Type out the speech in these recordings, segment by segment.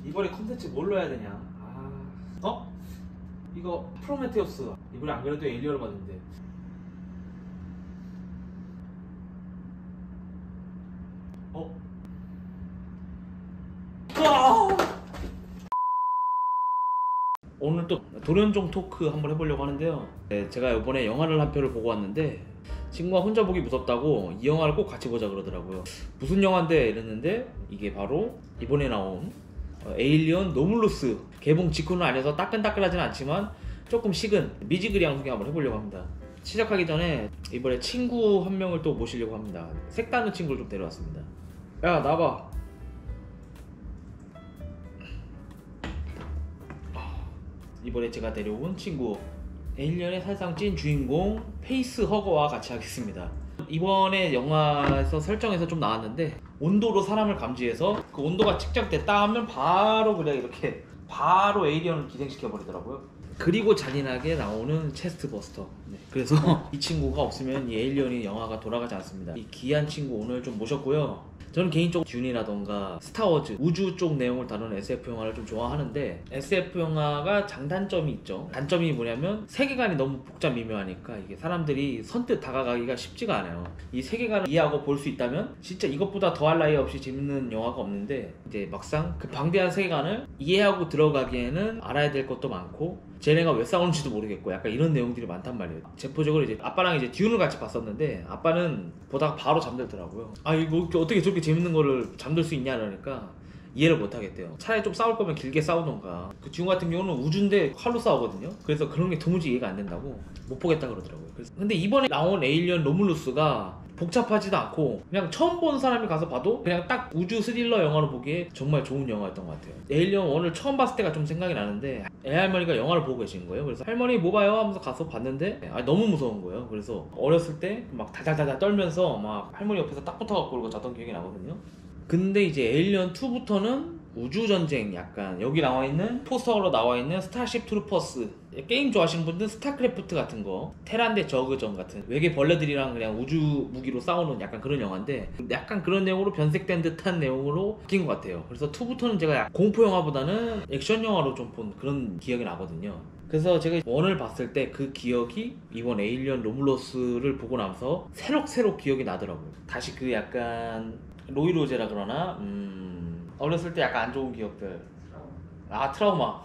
이번에 컨텐츠 뭘로 해야 되냐. 이거 프로메테우스. 이번에 안 그래도 에일리언을 봤는데. 오늘 또 돌연종 토크 한번 해보려고 하는데요. 네, 제가 이번에 영화를 한 편을 보고 왔는데 친구가 혼자 보기 무섭다고 이 영화를 꼭 같이 보자 그러더라고요. 무슨 영화인데 이랬는데 이게 바로 이번에 나온 에일리언 노물로스. 개봉 직후는 아니어서 따끈따끈하진 않지만 조금 식은 미지그리한 소개 한번 해보려고 합니다. 시작하기 전에 이번에 친구 한 명을 또 모시려고 합니다. 색다른 친구를 좀 데려왔습니다. 야, 나와봐. 이번에 제가 데려온 친구, 에일리언의 사실상 찐 주인공 페이스 허거와 같이 하겠습니다. 이번에 영화에서 설정에서 좀 나왔는데 온도로 사람을 감지해서 그 온도가 측정됐다 하면 바로 그냥 이렇게 바로 에일리언을 기생시켜 버리더라고요. 그리고 잔인하게 나오는 체스트 버스터. 네, 그래서 이 친구가 없으면 이 에일리언이 영화가 돌아가지 않습니다. 이 귀한 친구 오늘 좀 모셨고요. 저는 개인적으로 듄이라던가 스타워즈 우주 쪽 내용을 다루는 SF 영화를 좀 좋아하는데 SF 영화가 장단점이 있죠. 단점이 뭐냐면 세계관이 너무 복잡 미묘하니까 이게 사람들이 선뜻 다가가기가 쉽지가 않아요. 이 세계관을 이해하고 볼 수 있다면 진짜 이것보다 더할 나위 없이 재밌는 영화가 없는데 이제 막상 그 방대한 세계관을 이해하고 들어가기에는 알아야 될 것도 많고 쟤네가 왜 싸우는지도 모르겠고 약간 이런 내용들이 많단 말이에요. 제포적으로 이제 아빠랑 이제 듄을 같이 봤었는데 아빠는 보다가 바로 잠들더라고요. 이거 어떻게 저렇게 재밌는 거를 잠들 수 있냐 그러니까 이해를 못 하겠대요. 차라리 좀 싸울 거면 길게 싸우던가. 그 듄 같은 경우는 우주인데 칼로 싸우거든요. 그래서 그런 게 도무지 이해가 안 된다고 못 보겠다 그러더라고요. 근데 이번에 나온 에일리언 로물루스가 복잡하지도 않고 그냥 처음 본 사람이 가서 봐도 그냥 딱 우주 스릴러 영화로 보기에 정말 좋은 영화였던 것 같아요. 에일리언 1을 처음 봤을 때가 좀 생각이 나는데 애할머니가 영화를 보고 계신 거예요. 그래서 할머니 뭐 봐요? 하면서 가서 봤는데 너무 무서운 거예요. 그래서 어렸을 때 막 다다다다 떨면서 막 할머니 옆에서 딱 붙어갖고 그러고 자던 기억이 나거든요. 근데 이제 에일리언 2부터는 우주전쟁, 약간 여기 나와있는 포스터로 나와있는 스타쉽 트루퍼스, 게임 좋아하시는 분들은 스타크래프트 같은 거, 테란 대 저그전 같은 외계 벌레들이랑 그냥 우주 무기로 싸우는 약간 그런 영화인데 약간 그런 내용으로 변색된 듯한 내용으로 바뀐 것 같아요. 그래서 2부터는 제가 공포 영화보다는 액션 영화로 좀 본 그런 기억이 나거든요. 그래서 제가 1을 봤을 때 그 기억이 이번 에일리언 로물로스를 보고 나서 새록새록 기억이 나더라고요. 다시 그 약간 로이로제라 그러나 어렸을 때 약간 안 좋은 기억들, 트라우마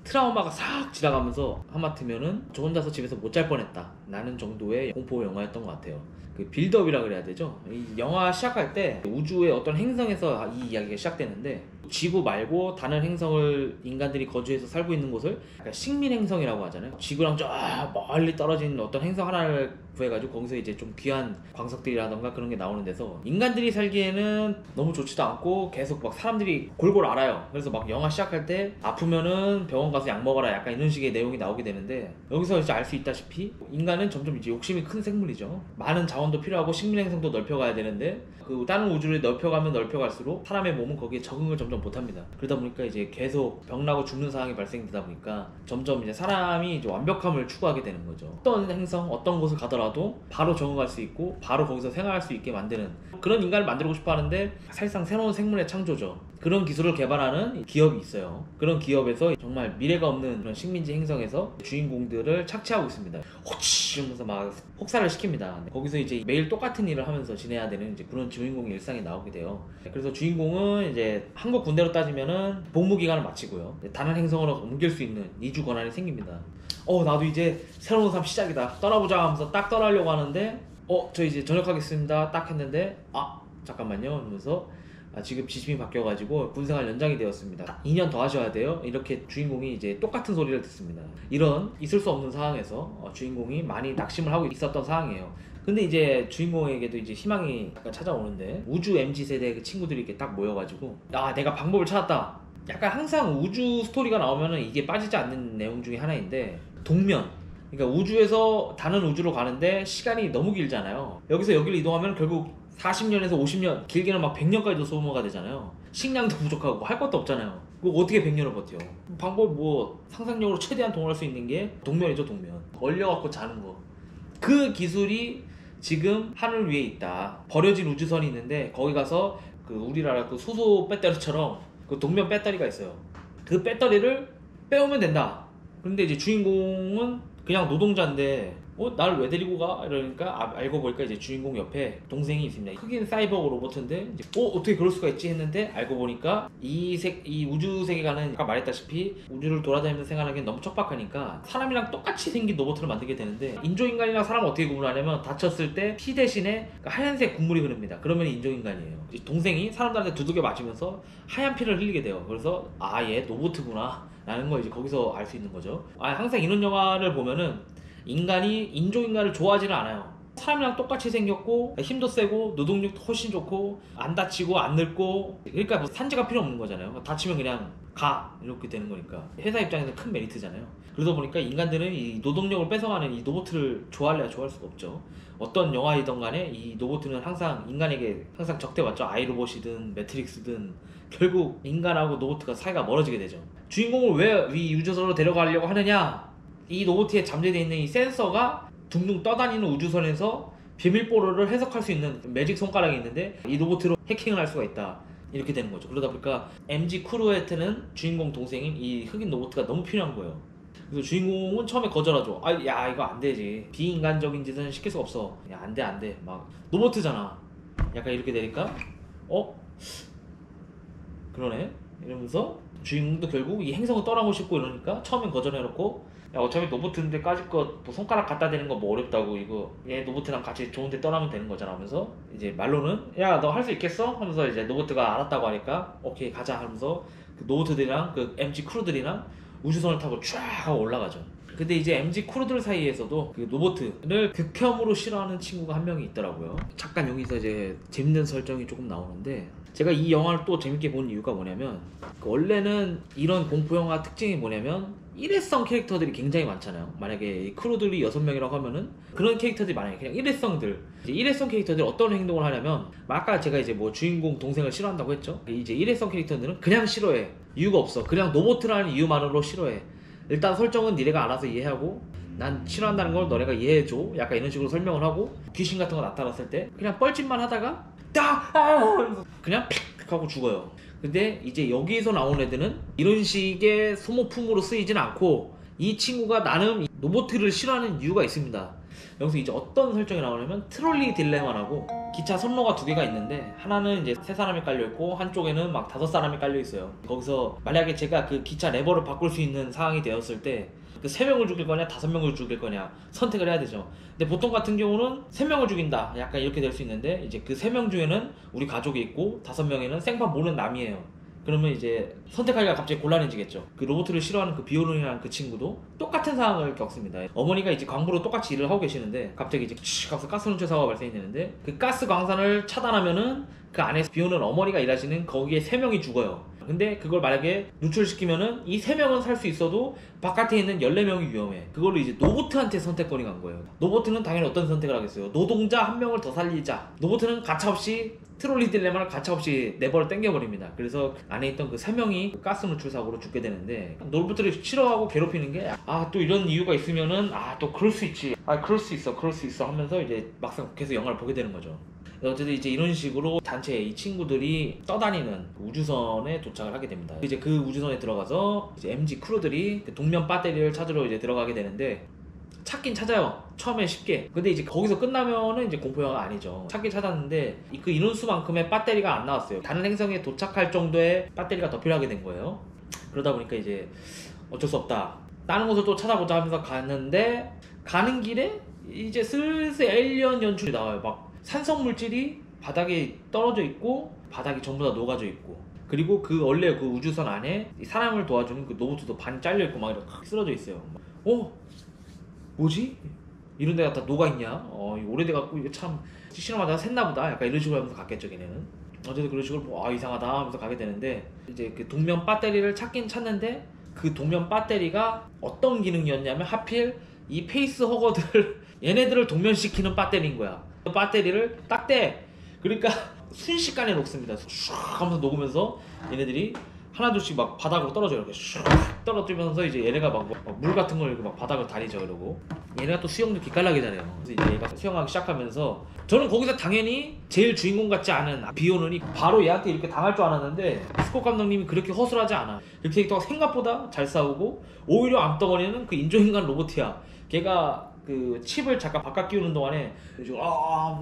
트라우마가 싹 지나가면서 하마터면은 저 혼자서 집에서 못 잘 뻔했다 라는 정도의 공포 영화였던 것 같아요. 그 빌드업이라 그래야 되죠. 이 영화 시작할 때 우주의 어떤 행성에서 이 이야기가 시작되는데 지구 말고 다른 행성을 인간들이 거주해서 살고 있는 곳을 약간 식민 행성이라고 하잖아요. 지구랑 저 멀리 떨어진 어떤 행성 하나를 구해가지고 거기서 이제 좀 귀한 광석들이라던가 그런 게 나오는 데서 인간들이 살기에는 너무 좋지도 않고 계속 막 사람들이 골골 앓아요. 그래서 막 영화 시작할 때 아프면은 병원 가서 약 먹어라 약간 이런 식의 내용이 나오게 되는데 여기서 이제 알 수 있다시피 인간은 점점 이제 욕심이 큰 생물이죠. 많은 자원도 필요하고 식민 행성도 넓혀가야 되는데 그 다른 우주를 넓혀가면 넓혀갈수록 사람의 몸은 거기에 적응을 점점 못합니다. 그러다 보니까 이제 계속 병나고 죽는 상황이 발생되다 보니까 점점 이제 사람이 이제 완벽함을 추구하게 되는 거죠. 어떤 행성, 어떤 곳을 가더라도 바로 적응할 수 있고 바로 거기서 생활할 수 있게 만드는 그런 인간을 만들고 싶어 하는데 사실상 새로운 생물의 창조죠. 그런 기술을 개발하는 기업이 있어요. 그런 기업에서 정말 미래가 없는 그런 식민지 행성에서 주인공들을 착취하고 있습니다. 호치 이러면서 막 혹사를 시킵니다. 거기서 이제 매일 똑같은 일을 하면서 지내야 되는 이제 그런 주인공의 일상이 나오게 돼요. 그래서 주인공은 이제 한국 군대로 따지면은 복무 기간을 마치고요. 다른 행성으로 옮길 수 있는 이주 권한이 생깁니다. 나도 이제 새로운 삶 시작이다. 떠나보자 하면서 딱 떠나려고 하는데 저 이제 전역하겠습니다. 딱 했는데 잠깐만요 하면서 지금 지침이 바뀌어가지고 군생활 연장이 되었습니다. 2년 더 하셔야 돼요. 이렇게 주인공이 이제 똑같은 소리를 듣습니다. 이런 있을 수 없는 상황에서 주인공이 많이 낙심을 하고 있었던 상황이에요. 근데 이제 주인공에게도 이제 희망이 약간 찾아오는데 우주 MZ세대 그 친구들이 이렇게 딱 모여가지고 내가 방법을 찾았다. 약간 항상 우주 스토리가 나오면은 이게 빠지지 않는 내용 중에 하나인데 동면, 그러니까 우주에서 다른 우주로 가는데 시간이 너무 길잖아요. 여기서 여기를 이동하면 결국 40년에서 50년, 길게는 막 100년까지도 소모가 되잖아요. 식량도 부족하고 할 것도 없잖아요. 그거 어떻게 100년을 버텨? 방법 상상력으로 최대한 동원할 수 있는 게 동면이죠. 동면 얼려갖고 자는 거. 그 기술이 지금 하늘 위에 있다. 버려진 우주선이 있는데 거기 가서 그 우리나라 그 수소 배터리처럼 그 동면 배터리가 있어요. 그 배터리를 빼오면 된다. 그런데 이제 주인공은 그냥 노동자인데 나를 왜 데리고 가? 이러니까 알고 보니까 이제 주인공 옆에 동생이 있습니다. 흑인 사이버그 로봇인데 이제 어떻게 그럴 수가 있지 했는데 알고 보니까 이 우주 세계관은 아까 말했다시피 우주를 돌아다니면서 생활하기엔 너무 척박하니까 사람이랑 똑같이 생긴 로봇을 만들게 되는데, 인조인간이랑 사람을 어떻게 구분하냐면 다쳤을 때 피 대신에 하얀색 국물이 흐릅니다. 그러면 인조인간이에요. 동생이 사람들한테 두들겨 맞으면서 하얀 피를 흘리게 돼요. 그래서 얘 로봇구나 라는 걸 이제 거기서 알 수 있는 거죠. 항상 이런 영화를 보면은 인간이 인조인간을 좋아하지는 않아요. 사람이랑 똑같이 생겼고 힘도 세고 노동력도 훨씬 좋고 안 다치고 안 늙고, 그러니까 뭐 산지가 필요 없는 거잖아요. 다치면 그냥 가 이렇게 되는 거니까 회사 입장에서 큰 메리트잖아요. 그러다 보니까 인간들은 이 노동력을 뺏어가는 이 로봇을 좋아할래야 좋아할 수가 없죠. 어떤 영화이든 간에 이 로봇은 항상 인간에게 항상 적대받죠. 아이로봇이든 매트릭스든 결국 인간하고 로봇가 사이가 멀어지게 되죠. 주인공을 왜 이 우주선으로 데려가려고 하느냐? 이 로봇에 잠재되어 있는 이 센서가 둥둥 떠다니는 우주선에서 비밀번호를 해석할 수 있는 매직 손가락이 있는데 이 로봇으로 해킹을 할 수가 있다. 이렇게 되는 거죠. 그러다 보니까 MG 크루에트는 주인공 동생인 이 흑인 로봇가 너무 필요한 거예요. 그래서 주인공은 처음에 거절하죠. 야 이거 안 되지. 비인간적인 짓은 시킬 수 없어. 야 안 돼. 막 로봇이잖아. 약간 이렇게 되니까 그러네 이러면서 주인공도 결국 이 행성을 떠나고 싶고 이러니까 처음엔 거절해놓고, 야 어차피 노보트인데 까짓거 뭐 손가락 갖다 대는 거 뭐 어렵다고, 이거 얘 노보트랑 같이 좋은데 떠나면 되는 거잖아 하면서 이제 말로는 야 너 할 수 있겠어? 하면서 이제 노보트가 알았다고 하니까 오케이 가자 하면서 그 노보트들이랑 그 MG 크루들이랑 우주선을 타고 쫙 하고 올라가죠. 근데 이제 MG 크루들 사이에서도 그 로보트를 극혐으로 싫어하는 친구가 한 명이 있더라고요. 잠깐 여기서 이제 재밌는 설정이 조금 나오는데, 제가 이 영화를 또 재밌게 본 이유가 뭐냐면, 원래는 이런 공포영화 특징이 뭐냐면 일회성 캐릭터들이 굉장히 많잖아요. 만약에 이 크루들이 6명이라고 하면은 그런 캐릭터들이 많아요. 그냥 일회성들. 이제 일회성 캐릭터들이 어떤 행동을 하냐면, 아까 제가 이제 뭐 주인공 동생을 싫어한다고 했죠. 이제 일회성 캐릭터들은 그냥 싫어해. 이유가 없어. 그냥 로봇이라는 이유만으로 싫어해. 일단 설정은 니네가 알아서 이해하고 난 싫어한다는 걸 너네가 이해해줘. 약간 이런 식으로 설명을 하고, 귀신 같은 거 나타났을 때 그냥 뻘짓만 하다가 그냥 픽 하고 죽어요. 근데 이제 여기서 나온 애들은 이런 식의 소모품으로 쓰이진 않고, 이 친구가 나름 로보트를 싫어하는 이유가 있습니다. 여기서 이제 어떤 설정이 나오냐면 트롤리 딜레마라고, 기차 선로가 2개가 있는데 하나는 이제 3사람이 깔려있고 한쪽에는 막 5사람이 깔려있어요. 거기서 만약에 제가 그 기차 레버를 바꿀 수 있는 상황이 되었을 때 그 3명을 죽일 거냐 5명을 죽일 거냐 선택을 해야 되죠. 근데 보통 같은 경우는 3명을 죽인다 약간 이렇게 될 수 있는데, 이제 그 3명 중에는 우리 가족이 있고 5명에는 생판 모르는 남이에요. 그러면 이제 선택하기가 갑자기 곤란해지겠죠. 그 로봇을 싫어하는 그 비오른이라는 그 친구도 똑같은 상황을 겪습니다. 어머니가 이제 광부로 똑같이 일을 하고 계시는데 갑자기 이제 하면서 가스 분출 사고가 발생이 되는데, 그 가스 광산을 차단하면은 그 안에서 비오는 어머니가 일하시는 거기에 3명이 죽어요. 근데 그걸 만약에 누출시키면은 이 3명은 살 수 있어도 바깥에 있는 14명이 위험해. 그걸로 이제 노보트한테 선택권이 간 거예요. 노보트는 당연히 어떤 선택을 하겠어요? 노동자 1명을 더 살리자. 노보트는 가차없이 트롤리 딜레마를 가차없이 네버를 땡겨버립니다. 그래서 안에 있던 그 3명이 가스 누출 사고로 죽게 되는데, 노보트를 싫어하고 괴롭히는 게 또 이런 이유가 있으면은 또 그럴 수 있지, 그럴 수 있어 하면서 이제 막상 계속 영화를 보게 되는 거죠. 어쨌든 이제 이런 식으로 단체의 이 친구들이 떠다니는 우주선에 도착을 하게 됩니다. 이제 그 우주선에 들어가서 이제 MG 크루들이 동면 배터리를 찾으러 이제 들어가게 되는데, 찾긴 찾아요. 처음에 쉽게. 근데 이제 거기서 끝나면은 이제 공포영화가 아니죠. 찾긴 찾았는데 그 인원수만큼의 배터리가 안 나왔어요. 다른 행성에 도착할 정도의 배터리가 더 필요하게 된 거예요. 그러다 보니까 이제 어쩔 수 없다, 다른 곳을 또 찾아보자 하면서 갔는데, 가는 길에 이제 슬슬 에일리언 연출이 나와요. 막 산성 물질이 바닥에 떨어져 있고 바닥이 전부 다 녹아져 있고, 그리고 그 원래 그 우주선 안에 사람을 도와주는 그 로봇도 반 잘려 있고 막 이렇게 쓰러져 있어요. 뭐지? 이런 데가 다 녹아있냐? 오래돼갖고 이거 참 실험하다가 샜나 보다 약간 이런 식으로 하면서 갔겠죠 걔네는. 어쨌든 그런 식으로 이상하다 하면서 가게 되는데, 이제 그 동면 배터리를 찾긴 찾는데, 그 동면 배터리가 어떤 기능이었냐면 하필 이 페이스 허거들 얘네들을 동면시키는 배터리인 거야. 배터리를 딱 대. 그러니까 순식간에 녹습니다. 슉 하면서 녹으면서 얘네들이 하나둘씩 막 바닥으로 떨어져요. 이렇게 슉 떨어지면서 이제 얘네가 막 물 같은 걸 이렇게 막 바닥을 다리죠. 이러고 얘네가 또 수영도 기깔나게 잘해요. 그래서 이제 얘가 수영하기 시작하면서 저는 거기서 당연히 제일 주인공 같지 않은 비오는이 바로 얘한테 이렇게 당할 줄 알았는데 스콧 감독님이 그렇게 허술하지 않아. 이렇게 또 생각보다 잘 싸우고 오히려 암덩어리는 그 인조인간 로봇이야. 걔가 그 칩을 잠깐 바깥 끼우는 동안에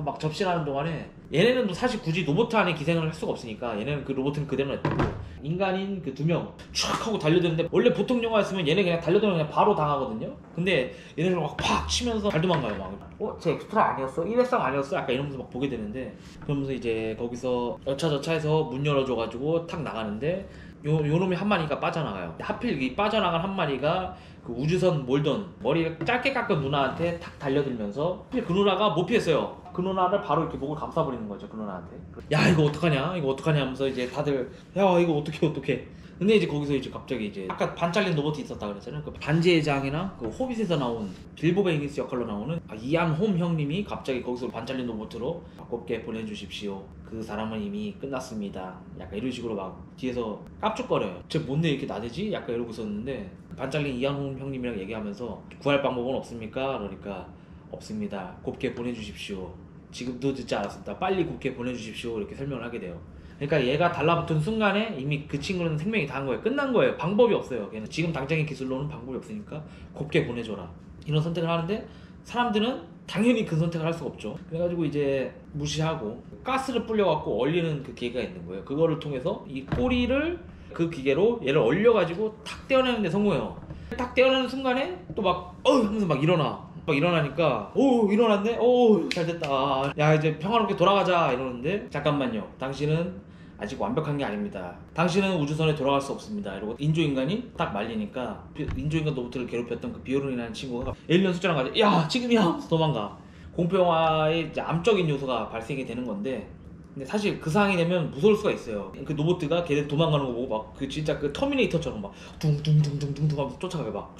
막 접신하는 동안에 얘네는 사실 굳이 로봇 안에 기생을 할 수가 없으니까 얘네는 그 로봇은 그대로 냅두고 인간인 그 2명 촥 하고 달려드는데 원래 보통 영화였으면 얘네 그냥 달려들면 그냥 바로 당하거든요. 근데 얘네를 막 팍 치면서 잘 도망가요. 막 쟤 엑스트라 아니었어? 일회성 아니었어? 약간 이러면서 막 보게 되는데 그러면서 이제 거기서 여차저차해서 문 열어줘가지고 탁 나가는데 요 놈이 한 마리가 빠져나가요. 하필 이 빠져나간 한 마리가 그 우주선 몰던 머리를 짧게 깎은 누나한테 탁 달려들면서 그 누나가 못 피했어요. 그 누나를 바로 이렇게 목을 감싸버리는 거죠. 그 누나한테. 야 이거 어떡하냐 이거 어떡하냐 하면서 이제 다들 야 이거 어떡해. 근데 이제 거기서 이제 갑자기 이제 아까 반 잘린 로봇이 있었다 그랬잖아요. 그 반지의 장이나 그 호빗에서 나온 빌보 베이긴스 역할로 나오는 이안 홈 형님이 갑자기 거기서 반 잘린 로봇으로 곱게 보내주십시오. 그 사람은 이미 끝났습니다. 약간 이런 식으로 막 뒤에서 깝죽거려요. 쟤 뭔데 이렇게 나대지? 약간 이러고 있었는데 반 잘린 이안 홈 형님이랑 얘기하면서 구할 방법은 없습니까? 그러니까 없습니다. 곱게 보내주십시오. 지금도 듣지 않았습니다. 빨리 곱게 보내주십시오. 이렇게 설명을 하게 돼요. 그러니까 얘가 달라붙은 순간에 이미 그 친구는 생명이 다한 거예요. 끝난 거예요. 방법이 없어요. 걔는 지금 당장의 기술로는 방법이 없으니까 곱게 보내줘라. 이런 선택을 하는데 사람들은 당연히 그 선택을 할 수가 없죠. 그래가지고 이제 무시하고 가스를 뿌려갖고 얼리는 그 기계가 있는 거예요. 그거를 통해서 이 꼬리를 그 기계로 얘를 얼려가지고 탁 떼어내는데 성공해요. 탁 떼어내는 순간에 또 막 하면서 막 일어나. 막 일어나니까 오 일어났네? 오 잘됐다. 야 이제 평화롭게 돌아가자 이러는데 잠깐만요. 당신은 아직 완벽한 게 아닙니다. 당신은 우주선에 돌아갈 수 없습니다. 이러고 인조인간이 딱 말리니까 인조인간 로봇을 괴롭혔던 그 비오른이라는 친구가 에일리언 숫자랑 가지고 야 지금이야 하면서 도망가. 공포영화의 이제 암적인 요소가 발생이 되는 건데 근데 사실 그 상황이 되면 무서울 수가 있어요. 그 로봇가 걔네 도망가는 거 보고 막 그 진짜 그 터미네이터처럼 막 둥둥둥둥둥둥 하면서 쫓아가요. 막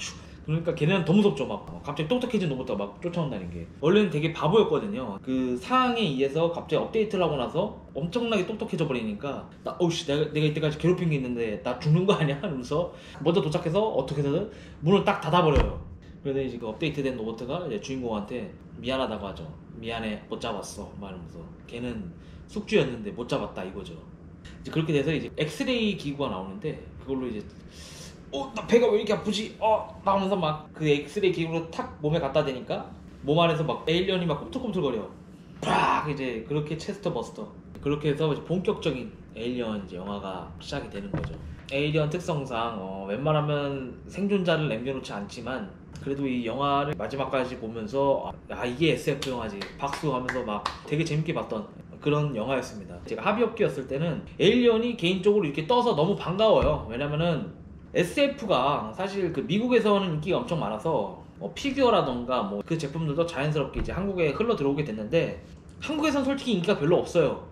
그러니까 걔네는 더 무섭죠. 막 갑자기 똑똑해진 로봇가 막 쫓아온다는 게. 원래는 되게 바보였거든요. 그 상황에 의해서 갑자기 업데이트를 하고 나서 엄청나게 똑똑해져 버리니까 어우씨 내가 이때까지 괴롭힌 게 있는데 나 죽는 거 아니야? 하면서 먼저 도착해서 어떻게든 문을 딱 닫아버려요. 그래서 이제 그 업데이트된 로봇가 이제 주인공한테 미안하다고 하죠. 미안해 못 잡았어 말하면서 걔는 숙주였는데 못 잡았다 이거죠. 이제 그렇게 돼서 이제 엑스레이 기구가 나오는데 그걸로 이제 나 배가 왜 이렇게 아프지? 나오면서 막 그 엑스레이 기구로 탁 몸에 갖다 대니까 몸 안에서 막 에일리언이 막 꿈틀꿈틀거려. 팍 이제 그렇게 체스터 버스터. 그렇게 해서 이제 본격적인 에일리언 이제 영화가 시작이 되는 거죠. 에일리언 특성상 웬만하면 생존자를 남겨놓지 않지만 그래도 이 영화를 마지막까지 보면서 이게 SF 영화지 박수 하면서 막 되게 재밌게 봤던 그런 영화였습니다. 제가 합의업계였을 때는 에일리언이 개인적으로 이렇게 떠서 너무 반가워요. 왜냐면은 SF가 사실 그 미국에서는 인기가 엄청 많아서 피규어라던가 뭐 그 제품들도 자연스럽게 이제 한국에 흘러 들어오게 됐는데 한국에선 솔직히 인기가 별로 없어요.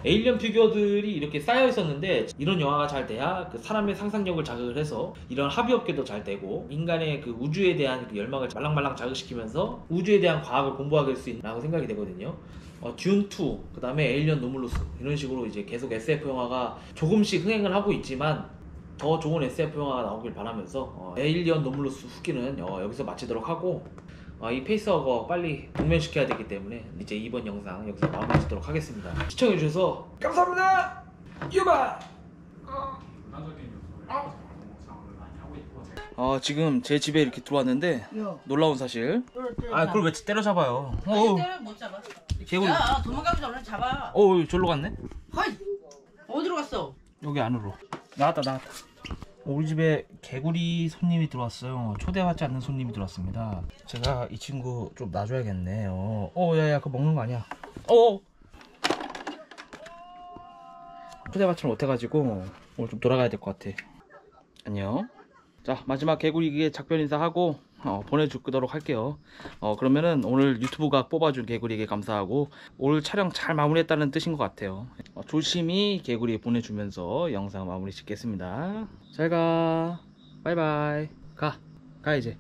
에일리언 피규어들이 이렇게 쌓여 있었는데 이런 영화가 잘 돼야 그 사람의 상상력을 자극을 해서 이런 합의업계도 잘 되고 인간의 그 우주에 대한 그 열망을 말랑말랑 자극시키면서 우주에 대한 과학을 공부하게 할 수 있다고 생각이 되거든요. 듄2, 그 다음에 에일리언 노물로스 이런 식으로 이제 계속 SF 영화가 조금씩 흥행을 하고 있지만 더 좋은 SF 영화가 나오길 바라면서 에일리언 노물로스 후기는 여기서 마치도록 하고 이 페이스허거 빨리 복면시켜야 되기 때문에 이제 이번 영상 여기서 마무리 짓도록 하겠습니다. 시청해주셔서 감사합니다. 유바! 지금 제 집에 이렇게 들어왔는데 놀라운 사실. 그걸 왜 때려잡아요? 때려 못 잡아. 개구리. 야 도망가기 전에 잡아. 절로 갔네? 허이 어디로 갔어? 여기 안으로. 나왔다. 우리 집에 개구리 손님이 들어왔어요. 초대받지 않는 손님이 들어왔습니다. 제가 이 친구 좀 놔줘야겠네. 야야 그거 먹는 거 아니야. 초대받지를 못해가지고 오늘 좀 돌아가야 될 것 같아. 안녕. 자 마지막 개구리에게 작별 인사하고 보내주도록 할게요. 그러면은 오늘 유튜브가 뽑아준 개구리에게 감사하고 오늘 촬영 잘 마무리했다는 뜻인 것 같아요. 조심히 개구리 보내주면서 영상 마무리 짓겠습니다. 잘가. 바이바이. 가 이제.